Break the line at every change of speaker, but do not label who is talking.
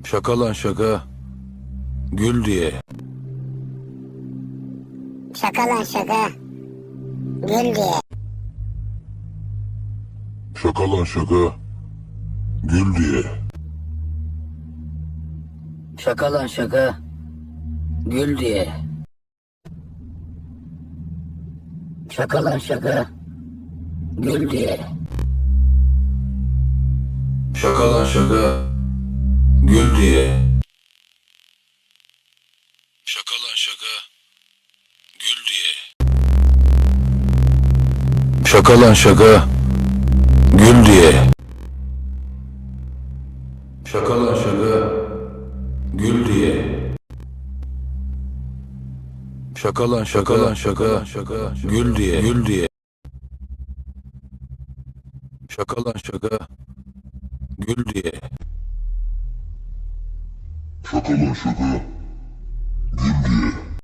Şaka lan şaka. Gül diye.
Şaka lan şaka. Gül diye.
Şaka lan şaka. Gül diye.
Şaka lan şaka. Gül diye. Şaka lan şaka. Gül diye.
Şaka lan şaka. Gül diye. Şaka lan şaka. Gül diye. Şaka lan şaka. Gül diye. Şaka lan şaka. Gül diye. Şaka lan şaka. Gül diye. Gül diye. Şaka lan şaka. Gül diye.
Şaka lan şaka.